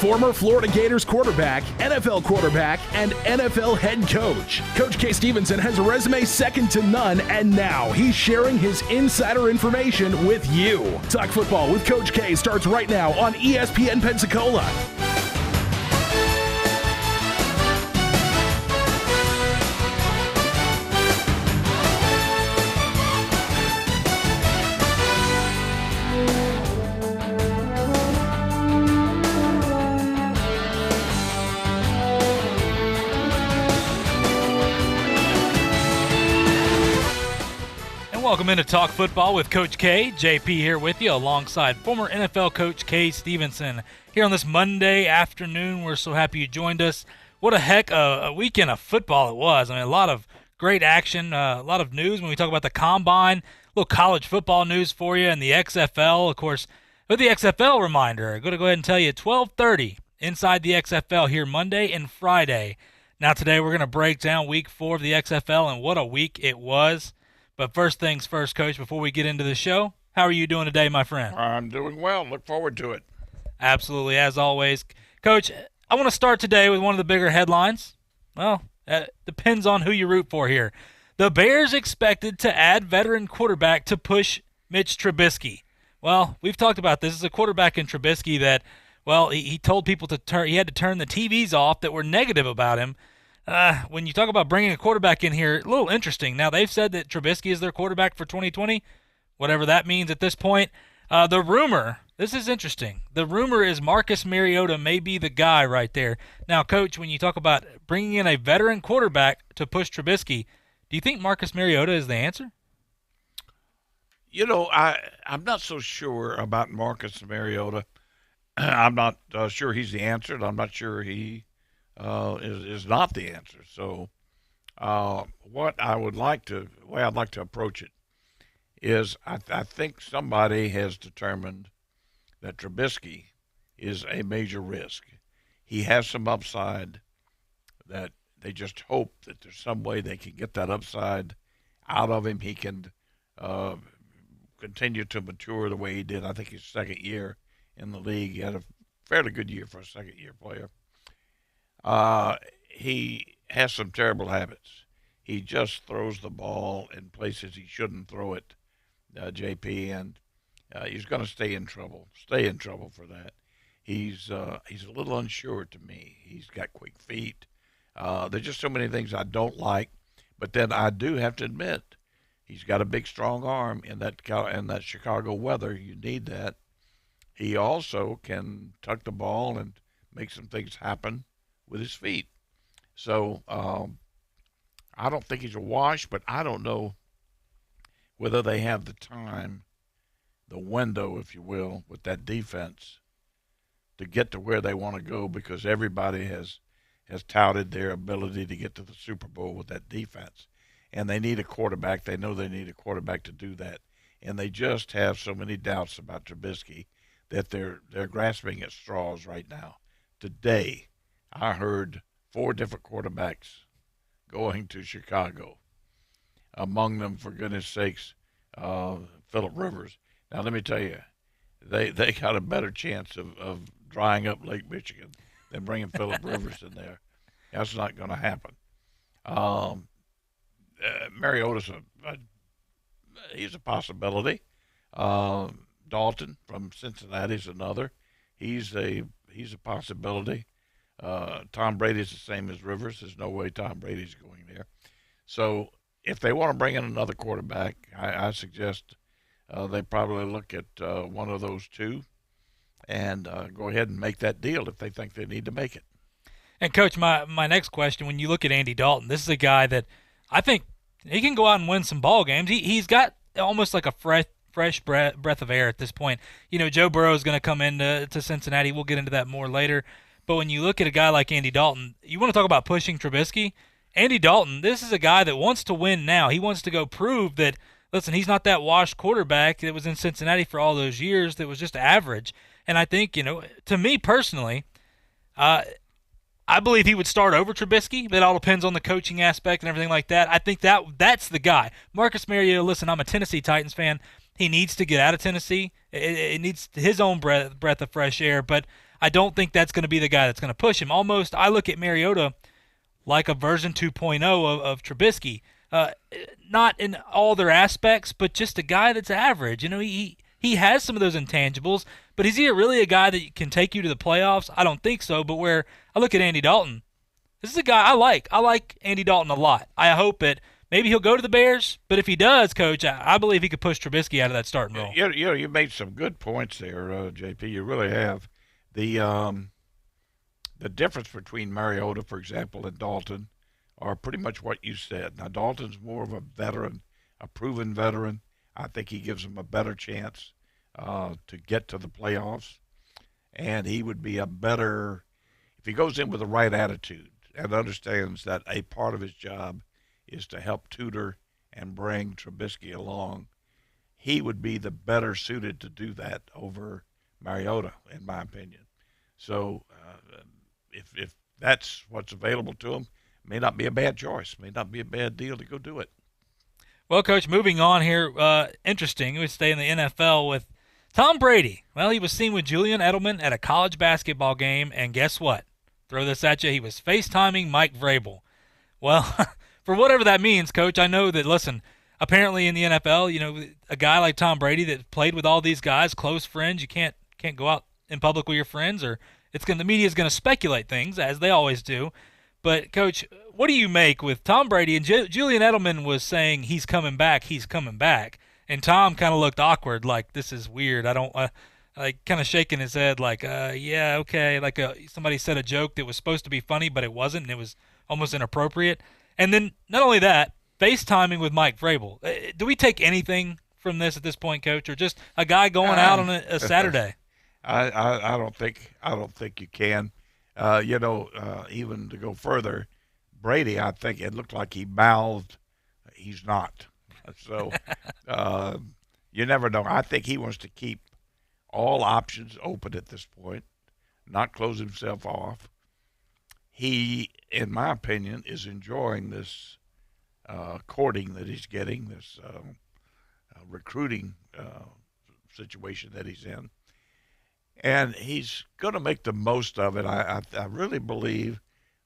Former Florida Gators quarterback, NFL quarterback, and NFL head coach. Coach K. Stevenson has a resume second to none, and now he's sharing his insider information with you. Talk Football with Coach K starts right now on ESPN Pensacola. Welcome into Talk Football with Coach K. JP here with you alongside former NFL coach K. Stevenson. Here on this Monday afternoon, we're so happy you joined us. What a heck a weekend of football it was. I mean, a lot of great action, a lot of news when we talk about the Combine, a little college football news for you, and the XFL, of course. With the XFL reminder, I'm going to go ahead and tell you 12:30 inside the XFL here Monday and Friday. Now today we're going to break down Week 4 of the XFL, and what a week it was. But first things first, Coach, before we get into the show, how are you doing today, my friend? I'm doing well. Look forward to it. Absolutely, as always. Coach, I want to start today with one of the bigger headlines. Well, depends on who you root for here. The Bears expected to add veteran quarterback to push Mitch Trubisky. Well, we've talked about this. This is a quarterback in Trubisky that, well, he told people he had to turn the TVs off that were negative about him. When you talk about bringing a quarterback in here, a little interesting. Now, they've said that Trubisky is their quarterback for 2020, whatever that means at this point. The rumor, this is interesting. The rumor is Marcus Mariota may be the guy right there. Now, Coach, when you talk about bringing in a veteran quarterback to push Trubisky, do you think Marcus Mariota is the answer? You know, I'm not so sure about Marcus Mariota. I'm not sure he's the answer, and I'm not sure he is not the answer. So what I would like to, the way I'd like to approach it is I think somebody has determined that Trubisky is a major risk. He has some upside that they just hope that there's some way they can get that upside out of him. He can continue to mature the way he did. I think his second year in the league, he had a fairly good year for a second-year player. He has some terrible habits. He just throws the ball in places he shouldn't throw it, JP, and he's going to stay in trouble for that. He's a little unsure to me. He's got quick feet. There's just so many things I don't like, but then I do have to admit he's got a big, strong arm in that Chicago weather. You need that. He also can tuck the ball and make some things happen with his feet. So I don't think he's a wash, but I don't know whether they have the time, the window, if you will, with that defense to get to where they want to go, because everybody has touted their ability to get to the Super Bowl with that defense. And they need a quarterback. They know they need a quarterback to do that. And they just have so many doubts about Trubisky that they're grasping at straws right now. Today, I heard 4 different quarterbacks going to Chicago. Among them, for goodness sakes, Phillip Rivers. Now, let me tell you, they got a better chance of drying up Lake Michigan than bringing Phillip Rivers in there. That's not going to happen. Mariota's he's a possibility. Dalton from Cincinnati is another. He's a possibility. Tom Brady's the same as Rivers. There's no way Tom Brady's going there. So if they want to bring in another quarterback, I suggest they probably look at one of those two and go ahead and make that deal if they think they need to make it. And, Coach, my next question, when you look at Andy Dalton, this is a guy that I think he can go out and win some ball games. He's got almost like a fresh breath of air at this point. You know, Joe Burrow is going to come into Cincinnati. We'll get into that more later. But when you look at a guy like Andy Dalton, you want to talk about pushing Trubisky? Andy Dalton, this is a guy that wants to win now. He wants to go prove that, listen, he's not that washed quarterback that was in Cincinnati for all those years that was just average. And I think, you know, to me personally, I believe he would start over Trubisky. That all depends on the coaching aspect and everything like that. I think that's the guy. Marcus Mariota, listen, I'm a Tennessee Titans fan. He needs to get out of Tennessee. It needs his own breath of fresh air. But I don't think that's going to be the guy that's going to push him. Almost, I look at Mariota like a version 2.0 of Trubisky. Not in all their aspects, but just a guy that's average. He has some of those intangibles, but is he really a guy that can take you to the playoffs? I don't think so. But where I look at Andy Dalton, this is a guy I like. I like Andy Dalton a lot. I hope that maybe he'll go to the Bears, but if he does, Coach, I believe he could push Trubisky out of that starting role. You made some good points there, JP. You really have. The difference between Mariota, for example, and Dalton are pretty much what you said. Now, Dalton's more of a veteran, a proven veteran. I think he gives him a better chance to get to the playoffs, and he would be a better if he goes in with the right attitude and understands that a part of his job is to help tutor and bring Trubisky along. He would be the better suited to do that over Mariota, in my opinion. So if that's what's available to him, may not be a bad choice, may not be a bad deal to go do it. Well, Coach, moving on here, interesting. We stay in the NFL with Tom Brady. Well, he was seen with Julian Edelman at a college basketball game, and guess what? Throw this at you. He was FaceTiming Mike Vrabel. Well, for whatever that means, Coach, I know that, listen, apparently in the NFL, a guy like Tom Brady that played with all these guys, close friends, you can't go out in public with your friends, or the media's going to speculate things, as they always do. But, Coach, what do you make with Tom Brady? And Julian Edelman was saying he's coming back. And Tom kind of looked awkward, like, this is weird. I don't like kind of shaking his head like, yeah, okay. Like somebody said a joke that was supposed to be funny, but it wasn't, and it was almost inappropriate. And then not only that, FaceTiming with Mike Vrabel. Do we take anything from this at this point, Coach, or just a guy going out on a Saturday? I don't think you can. Even to go further, Brady, I think it looked like he mouthed, he's not. So you never know. I think he wants to keep all options open at this point, not close himself off. He, in my opinion, is enjoying this courting that he's getting, this recruiting situation that he's in. And he's going to make the most of it. I really believe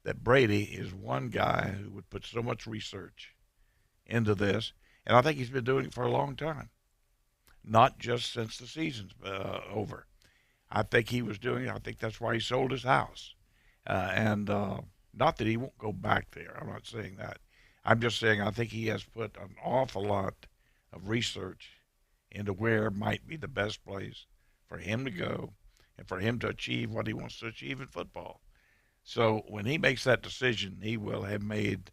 that Brady is one guy who would put so much research into this, and I think he's been doing it for a long time, not just since the season's over. I think he was doing it. I think that's why he sold his house. And not that he won't go back there. I'm not saying that. I'm just saying I think he has put an awful lot of research into where might be the best place for him to go and for him to achieve what he wants to achieve in football. So when he makes that decision, he will have made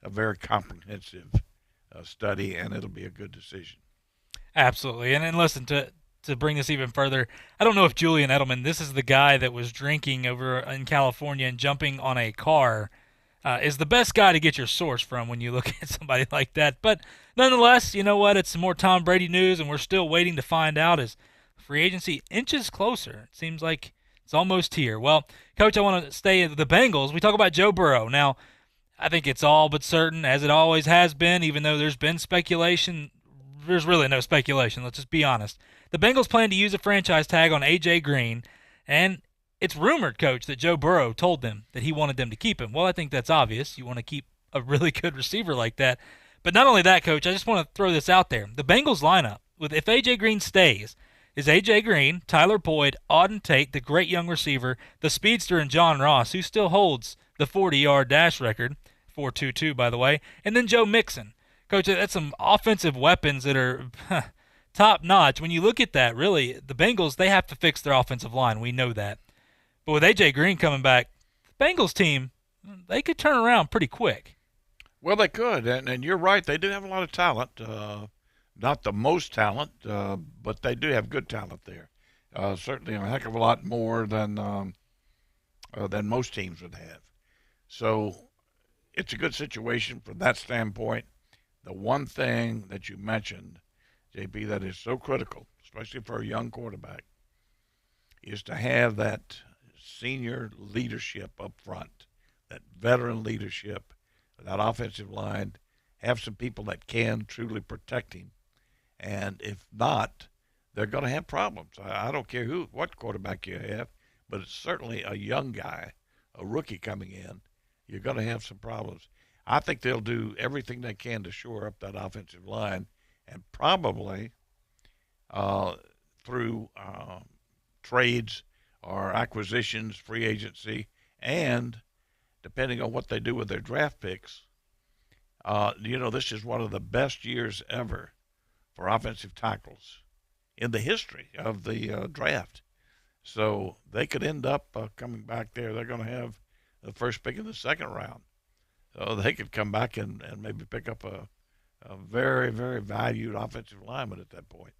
a very comprehensive study, and it'll be a good decision. Absolutely. And listen, to bring this even further, I don't know if Julian Edelman, this is the guy that was drinking over in California and jumping on a car, is the best guy to get your source from when you look at somebody like that. But nonetheless, you know what? It's some more Tom Brady news, and we're still waiting to find out as free agency inches closer. It seems like it's almost here. Well, Coach, I want to stay at the Bengals. We talk about Joe Burrow. Now, I think it's all but certain, as it always has been, even though there's been speculation. There's really no speculation. Let's just be honest. The Bengals plan to use a franchise tag on A.J. Green, and it's rumored, Coach, that Joe Burrow told them that he wanted them to keep him. Well, I think that's obvious. You want to keep a really good receiver like that. But not only that, Coach, I just want to throw this out there. The Bengals lineup, if A.J. Green stays, is A.J. Green, Tyler Boyd, Auden Tate, the great young receiver, the speedster, and John Ross, who still holds the 40-yard dash record, 4.22 by the way, and then Joe Mixon. Coach, that's some offensive weapons that are top-notch. When you look at that, really, the Bengals, they have to fix their offensive line. We know that. But with A.J. Green coming back, the Bengals team, they could turn around pretty quick. Well, they could, and you're right. They do have a lot of talent. Not the most talent, but they do have good talent there. Certainly a heck of a lot more than most teams would have. So it's a good situation from that standpoint. The one thing that you mentioned, JP, that is so critical, especially for a young quarterback, is to have that senior leadership up front, that veteran leadership, that offensive line, have some people that can truly protect him. And if not, they're going to have problems. I don't care what quarterback you have, but it's certainly a young guy, a rookie coming in. You're going to have some problems. I think they'll do everything they can to shore up that offensive line, and probably through trades or acquisitions, free agency, and depending on what they do with their draft picks, this is one of the best years ever for offensive tackles in the history of the draft. So they could end up coming back there. They're going to have the first pick in the second round. So they could come back and maybe pick up a very, very valued offensive lineman at that point.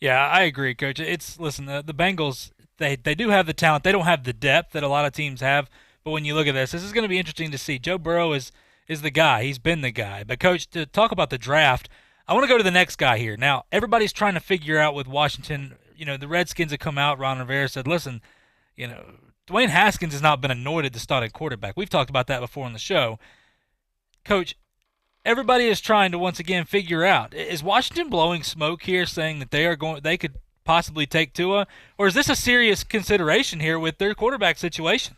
Yeah, I agree, Coach. Listen, the Bengals, they do have the talent. They don't have the depth that a lot of teams have. But when you look at this is going to be interesting to see. Joe Burrow is the guy. He's been the guy. But, Coach, to talk about the draft, I want to go to the next guy here. Now, everybody's trying to figure out with Washington, the Redskins have come out. Ron Rivera said, listen, Dwayne Haskins has not been anointed to start at quarterback. We've talked about that before on the show. Coach, everybody is trying to once again figure out, is Washington blowing smoke here saying that they could possibly take Tua, or is this a serious consideration here with their quarterback situation?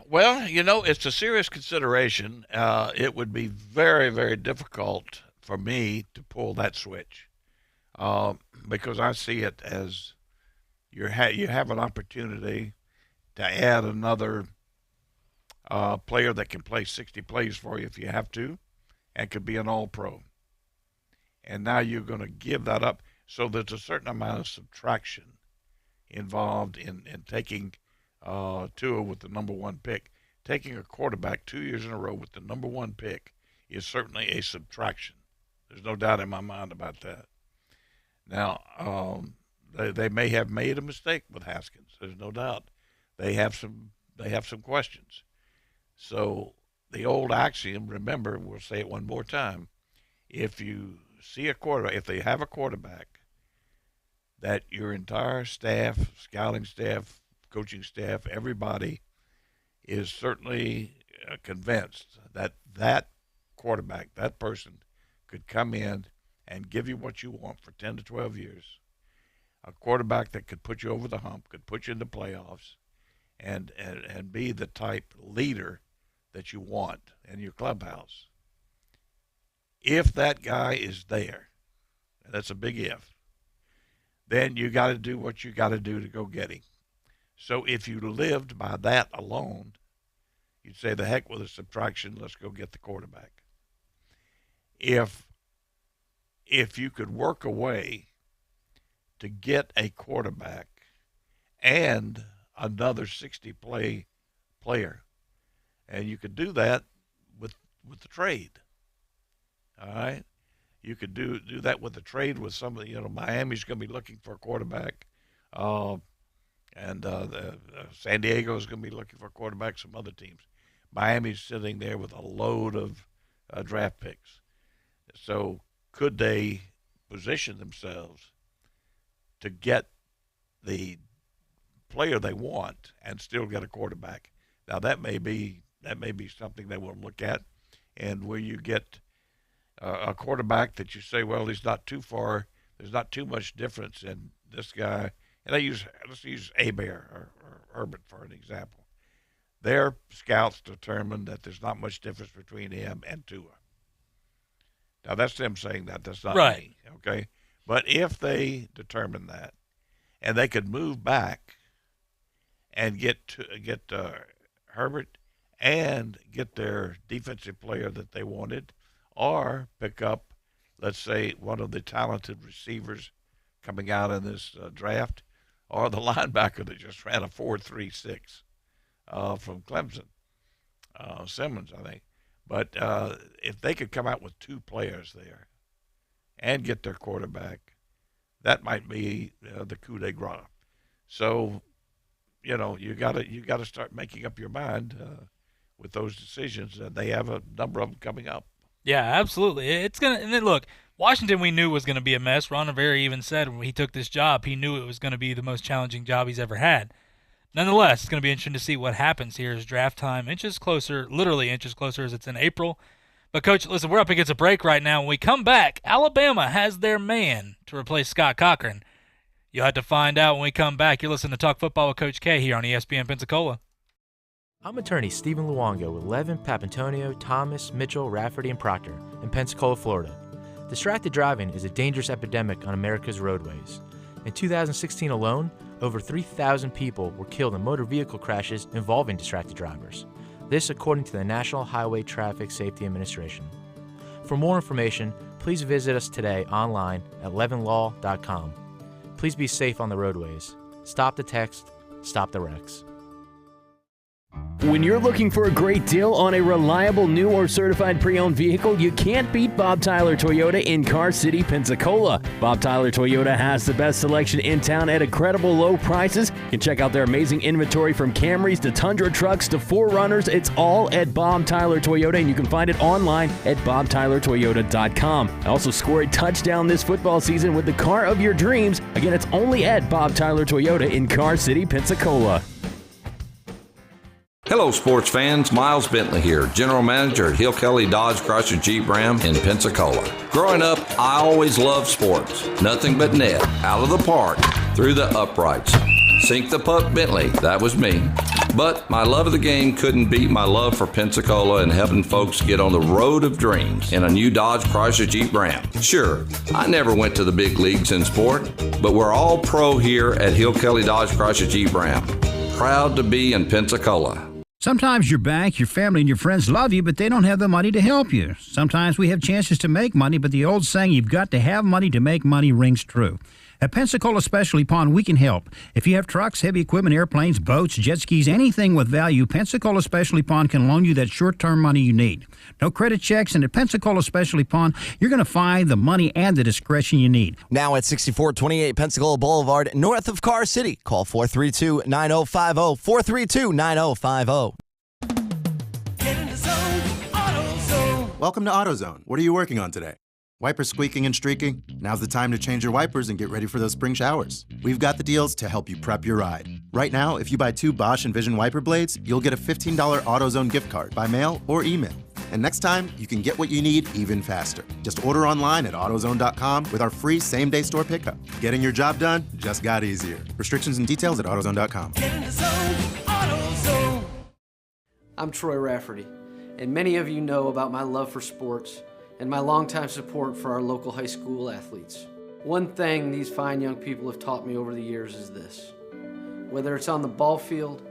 Well, it's a serious consideration. It would be very, very difficult for me to pull that switch because I see it as you have an opportunity to add another player that can play 60 plays for you if you have to, and could be an all-pro. And now you're going to give that up. So there's a certain amount of subtraction involved in taking Tua with the number one pick. Taking a quarterback 2 years in a row with the number one pick is certainly a subtraction. There's no doubt in my mind about that. Now, they may have made a mistake with Haskins. There's no doubt. They have some questions. So the old axiom, remember, we'll say it one more time, if you see a quarterback, if they have a quarterback that your entire staff, scouting staff, coaching staff, everybody is certainly convinced that that quarterback, that person could come in and give you what you want for 10 to 12 years, a quarterback that could put you over the hump, could put you in the playoffs, and be the type leader that you want in your clubhouse. If that guy is there, and that's a big if, then you got to do what you got to do to go get him. So if you lived by that alone, you'd say, the heck with the subtraction, let's go get the quarterback. If you could work a way to get a quarterback and another 60-play player, and you could do that with the trade. All right? You could do that with the trade with somebody. Miami's going to be looking for a quarterback. And San Diego is going to be looking for a quarterback, some other teams. Miami's sitting there with a load of draft picks. So could they position themselves to get the player they want and still get a quarterback? Now, that may be something they will look at, and where you get a quarterback that you say, well, he's not too far, there's not too much difference in this guy. And let's use Hebert or Herbert for an example. Their scouts determined that there's not much difference between him and Tua. Now, that's them saying that. That's not right. me, okay? But if they determine that, and they could move back and get Herbert and get their defensive player that they wanted, or pick up, let's say, one of the talented receivers coming out in this draft, or the linebacker that just ran a 4.36 from Clemson, Simmons, I think. But if they could come out with two players there and get their quarterback, that might be the coup de grace. So, you got to start making up your mind with those decisions, and they have a number of them coming up. Yeah, absolutely. And then look, Washington we knew was going to be a mess. Ron Rivera even said when he took this job, he knew it was going to be the most challenging job he's ever had. Nonetheless, it's going to be interesting to see what happens here as draft time inches closer, literally inches closer as it's in April. But, Coach, listen, we're up against a break right now. When we come back, Alabama has their man to replace Scott Cochran. You'll have to find out when we come back. You're listening to Talk Football with Coach K here on ESPN Pensacola. I'm attorney Stephen Luongo with Levin, Papantonio, Thomas, Mitchell, Rafferty, and Proctor in Pensacola, Florida. Distracted driving is a dangerous epidemic on America's roadways. In 2016 alone, over 3,000 people were killed in motor vehicle crashes involving distracted drivers. This according to the National Highway Traffic Safety Administration. For more information, please visit us today online at levinlaw.com. Please be safe on the roadways. Stop the text, stop the wrecks. When you're looking for a great deal on a reliable new or certified pre-owned vehicle, you can't beat Bob Tyler Toyota in Car City, Pensacola. Bob Tyler Toyota has the best selection in town at incredible low prices. You can check out their amazing inventory from Camrys to Tundra trucks to 4Runners. It's all at Bob Tyler Toyota, and you can find it online at bobtylertoyota.com. Also score a touchdown this football season with the car of your dreams. Again, it's only at Bob Tyler Toyota in Car City, Pensacola. Hello, sports fans. Miles Bentley here, General Manager at Hill Kelly Dodge Chrysler Jeep Ram in Pensacola. Growing up, I always loved sports. Nothing but net, out of the park, through the uprights. Sink the puck Bentley, that was me. But my love of the game couldn't beat my love for Pensacola and helping folks get on the road of dreams in a new Dodge Chrysler Jeep Ram. Sure, I never went to the big leagues in sport, but we're all pro here at Hill Kelly Dodge Chrysler Jeep Ram. Proud to be in Pensacola. Sometimes your bank, your family, and your friends love you, but they don't have the money to help you. Sometimes we have chances to make money, but the old saying, you've got to have money to make money, rings true. At Pensacola Specialty Pond, we can help. If you have trucks, heavy equipment, airplanes, boats, jet skis, anything with value, Pensacola Specialty Pond can loan you that short-term money you need. No credit checks, and at Pensacola Specialty Pond, you're going to find the money and the discretion you need. Now at 6428 Pensacola Boulevard, north of Car City. Call 432-9050, 432-9050. Welcome to AutoZone. What are you working on today? Wipers squeaking and streaking? Now's the time to change your wipers and get ready for those spring showers. We've got the deals to help you prep your ride. Right now, if you buy 2 Bosch Envision wiper blades, you'll get a $15 AutoZone gift card by mail or email. And next time, you can get what you need even faster. Just order online at AutoZone.com with our free same-day store pickup. Getting your job done just got easier. Restrictions and details at AutoZone.com. Get in the zone, AutoZone. I'm Troy Rafferty, and many of you know about my love for sports and my longtime support for our local high school athletes. One thing these fine young people have taught me over the years is this: whether it's on the ball field,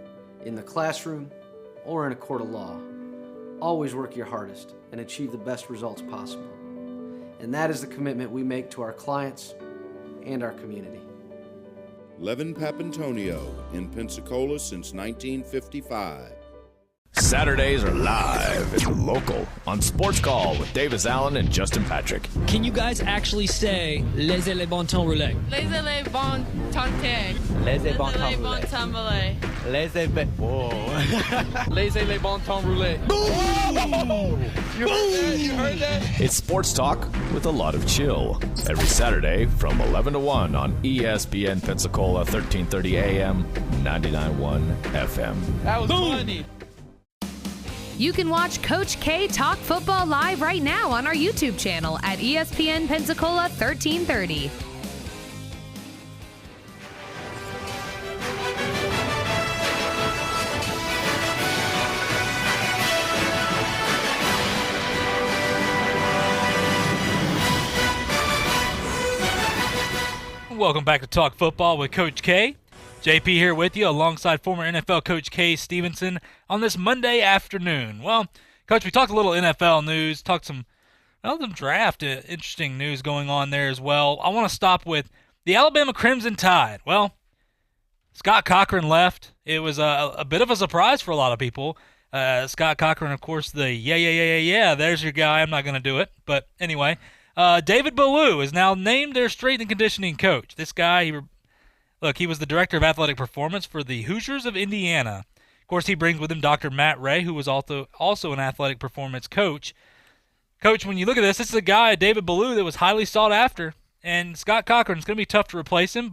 in the classroom, or in a court of law, always work your hardest and achieve the best results possible. And that is the commitment we make to our clients and our community. Levin Papantonio in Pensacola since 1955. Saturdays are live and local on Sports Call with Davis Allen and Justin Patrick. Can you guys actually say laissez les bon temps rouler? Laissez les bon temps. Laissez bon temps rouler. Laissez whoa. Laissez les bon temps rouler. You heard that? It's sports talk with a lot of chill. Every Saturday from 11 to 1 on ESPN Pensacola 1330 AM, 99.1 FM. That was funny. You can watch Coach K talk football live right now on our YouTube channel at ESPN Pensacola 1330. Welcome back to Talk Football with Coach K. JP here with you alongside former NFL coach Kay Stevenson on this Monday afternoon. Well, Coach, we talked a little NFL news, talked some draft, interesting news going on there as well. I want to stop with the Alabama Crimson Tide. Well, Scott Cochran left. It was a bit of a surprise for a lot of people. Scott Cochran, of course, there's your guy. I'm not going to do it. But anyway, David Ballou is now named their strength and conditioning coach. This guy, he was the director of athletic performance for the Hoosiers of Indiana. Of course, he brings with him Dr. Matt Ray, who was also an athletic performance coach. Coach, when you look at this is a guy, David Ballou, that was highly sought after. And Scott Cochran, it's going to be tough to replace him.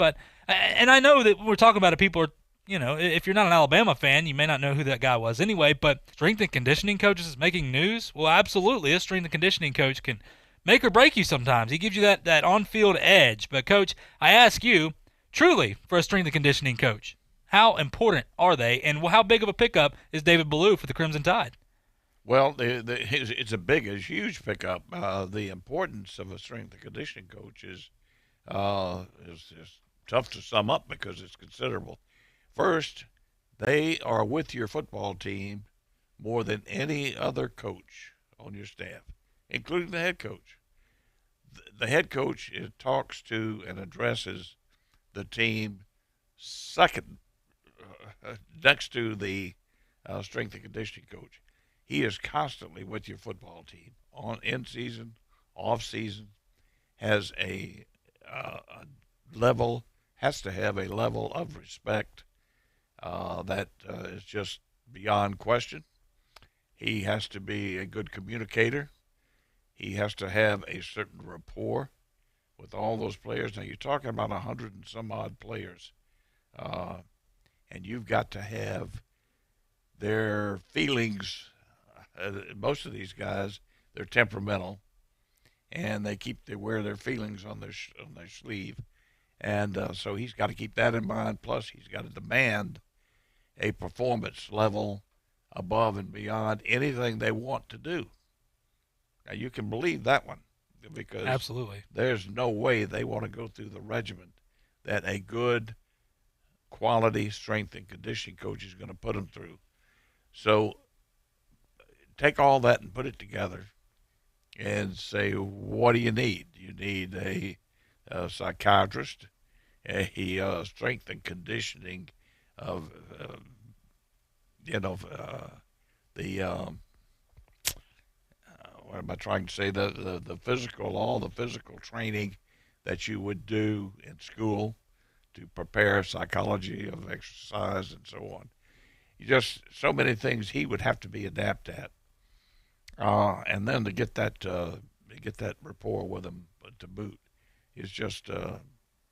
And I know that when we're talking about it, people are, if you're not an Alabama fan, you may not know who that guy was anyway. But strength and conditioning coaches is making news? Well, absolutely. A strength and conditioning coach can make or break you sometimes. He gives you that on-field edge. But, Coach, I ask you, truly for a strength and conditioning coach? How important are they, and how big of a pickup is David Ballou for the Crimson Tide? Well, it's a huge pickup. The importance of a strength and conditioning coach is tough to sum up because it's considerable. First, they are with your football team more than any other coach on your staff, including the head coach. The head coach talks to and addresses the team second next to the strength and conditioning coach. He is constantly with your football team in season, off season. Has to have a level of respect that is just beyond question. He has to be a good communicator. He has to have a certain rapport with all those players. Now, you're talking about 100 and some odd players, and you've got to have their feelings. Most of these guys, they're temperamental, and they wear their feelings on their sleeve, and so he's got to keep that in mind. Plus, he's got to demand a performance level above and beyond anything they want to do. Now, you can believe that one, because absolutely, there's no way they want to go through the regimen that a good quality strength and conditioning coach is going to put them through. So take all that and put it together and say, what do you need? You need a psychiatrist, a strength and conditioning of, what am I trying to say? The physical, all the physical training that you would do in school to prepare psychology of exercise and so on. Just so many things he would have to be adept at. And then to get that rapport with him to boot is just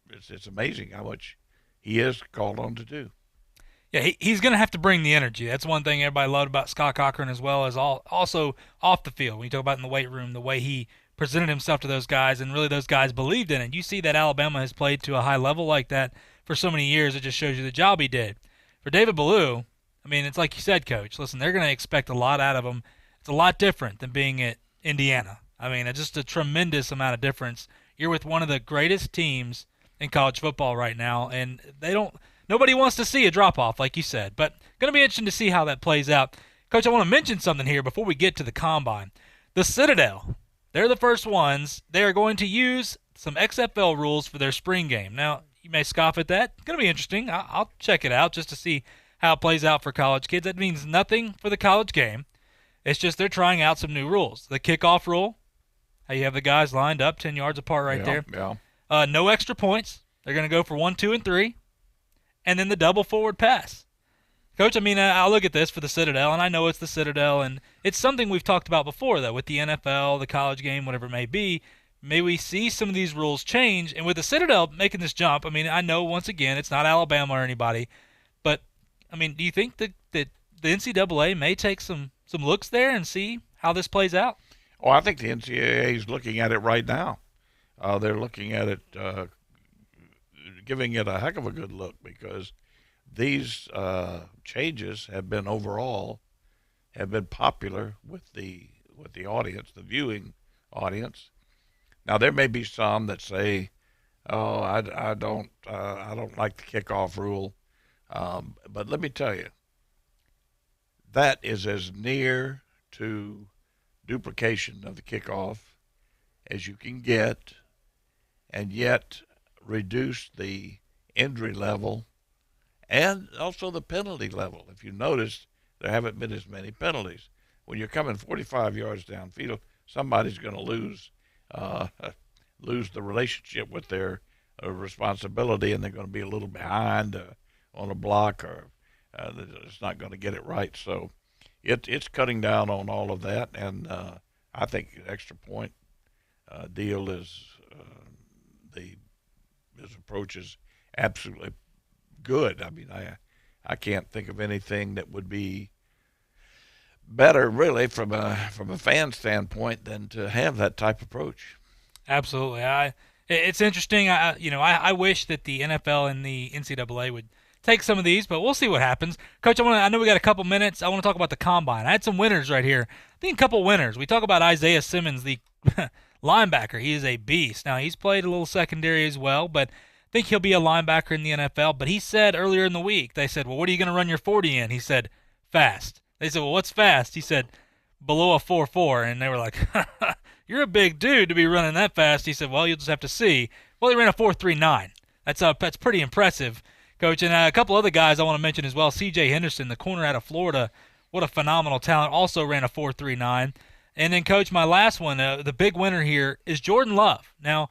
it's amazing how much he is called on to do. Yeah, he's going to have to bring the energy. That's one thing everybody loved about Scott Cochran, as well as also off the field. When you talk about in the weight room, the way he presented himself to those guys, and really those guys believed in it. You see that Alabama has played to a high level like that for so many years. It just shows you the job he did. For David Ballou, I mean, it's like you said, Coach. Listen, they're going to expect a lot out of him. It's a lot different than being at Indiana. I mean, it's just a tremendous amount of difference. You're with one of the greatest teams in college football right now, and nobody wants to see a drop-off, like you said. But going to be interesting to see how that plays out. Coach, I want to mention something here before we get to the Combine. The Citadel, they're the first ones. They are going to use some XFL rules for their spring game. Now, you may scoff at that. It's going to be interesting. I'll check it out just to see how it plays out for college kids. That means nothing for the college game. It's just they're trying out some new rules. The kickoff rule, how you have the guys lined up 10 yards apart right there. Yeah. No extra points. They're going to go for 1, 2, and 3. And then the double forward pass. Coach, I mean, I'll look at this for the Citadel, and I know it's the Citadel, and it's something we've talked about before, though, with the NFL, the college game, whatever it may be. May we see some of these rules change? And with the Citadel making this jump, I mean, I know, once again, it's not Alabama or anybody, but, I mean, do you think that the NCAA may take some looks there and see how this plays out? Oh, I think the NCAA is looking at it right now. They're looking at it, giving it a heck of a good look, because these changes have been popular with the audience, the viewing audience. Now, there may be some that say, "Oh, I don't like the kickoff rule," but let me tell you, that is as near to duplication of the kickoff as you can get, and yet reduce the injury level and also the penalty level. If you notice, there haven't been as many penalties. When you're coming 45 yards downfield, somebody's going to lose the relationship with their responsibility, and they're going to be a little behind on a block, or it's not going to get it right. So it's cutting down on all of that, and I think the extra point deal is his approach is absolutely good. I mean, I can't think of anything that would be better, really, from a fan standpoint, than to have that type of approach. Absolutely. It's interesting. I wish that the NFL and the NCAA would take some of these, but we'll see what happens. Coach, I know we got a couple minutes. I want to talk about the Combine. I had some winners right here. I think a couple winners. We talk about Isaiah Simmons, the linebacker. He is a beast. Now, he's played a little secondary as well, but I think he'll be a linebacker in the NFL. But he said earlier in the week, they said, well, what are you going to run your 40 in? He said, fast. They said, well, what's fast? He said, below a 4.4. And they were like, you're a big dude to be running that fast. He said, well, you'll just have to see. Well, he ran a 4.39. That's pretty impressive, Coach. And a couple other guys I want to mention as well. C.J. Henderson, the corner out of Florida, what a phenomenal talent, also ran a 4.39. And then, Coach, my last one, the big winner here is Jordan Love. Now,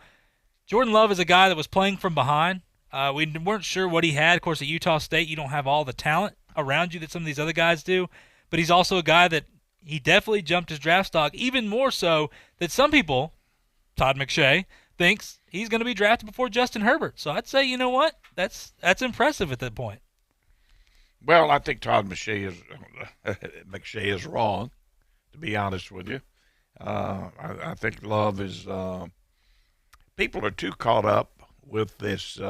Jordan Love is a guy that was playing from behind. We weren't sure what he had. Of course, at Utah State, you don't have all the talent around you that some of these other guys do. But he's also a guy that he definitely jumped his draft stock, even more so that some people, Todd McShay, thinks he's going to be drafted before Justin Herbert. So I'd say, you know what? That's impressive at that point. Well, I think Todd McShay is wrong, to be honest with you. I think Love is people are too caught up with this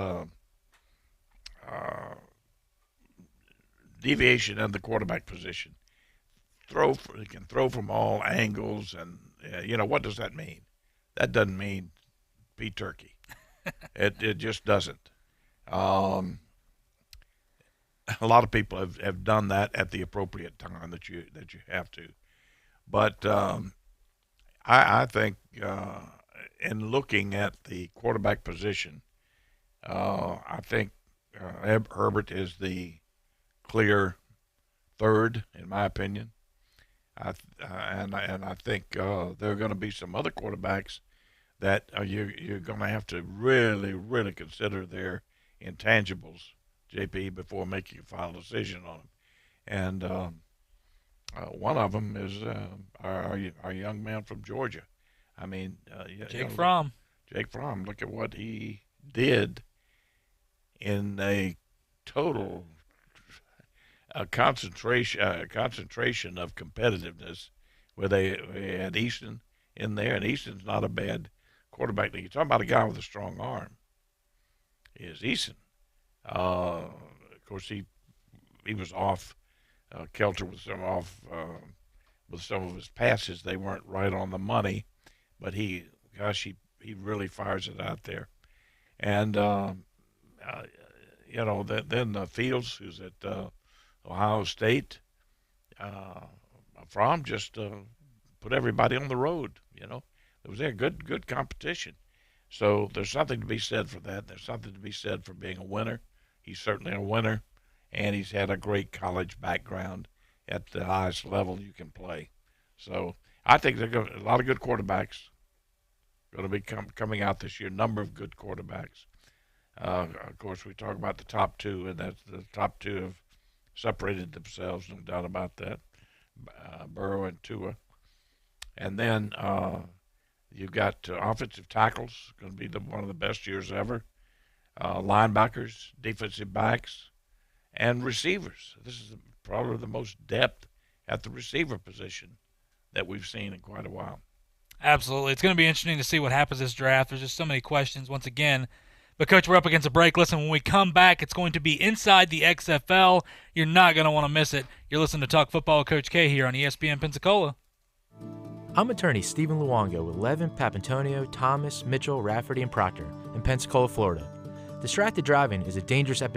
deviation in the quarterback position. He can throw from all angles, and what does that mean? That doesn't mean be turkey. It just doesn't. A lot of people have done that at the appropriate time that you have to, but I think in looking at the quarterback position, I think Herbert is the clear third in my opinion. And I think there are going to be some other quarterbacks that you're going to have to really, really consider their intangibles, JP, before making a final decision on them. And one of them is our young man from Georgia. I mean, Jake Fromm. Jake Fromm. Look at what he did in a total concentration of competitiveness, where they had Easton in there, and Easton's not a bad quarterback. You're talking about a guy with a strong arm. Is Easton? Of course, he was off kilter with some of his passes. They weren't right on the money, but he really fires it out there. And then Fields, who's at Ohio State, Fromm just put everybody on the road. It was good competition. So there's something to be said for that. There's something to be said for being a winner. He's certainly a winner, and he's had a great college background at the highest level you can play. So I think a lot of good quarterbacks going to be coming out this year. Number of good quarterbacks. Of course, we talk about the top two, and that's the top two have separated themselves, no doubt about that. Burrow and Tua. And then you've got offensive tackles, going to be one of the best years ever. Linebackers, defensive backs, and receivers. This is probably the most depth at the receiver position that we've seen in quite a while. Absolutely. It's going to be interesting to see what happens this draft. There's just so many questions once again. But, Coach, we're up against a break. Listen, when we come back, it's going to be Inside the XFL. You're not going to want to miss it. You're listening to Talk Football with Coach K here on ESPN Pensacola. I'm attorney Stephen Luongo with Levin, Papantonio, Thomas, Mitchell, Rafferty, and Proctor in Pensacola, Florida. Distracted driving is a dangerous epidemic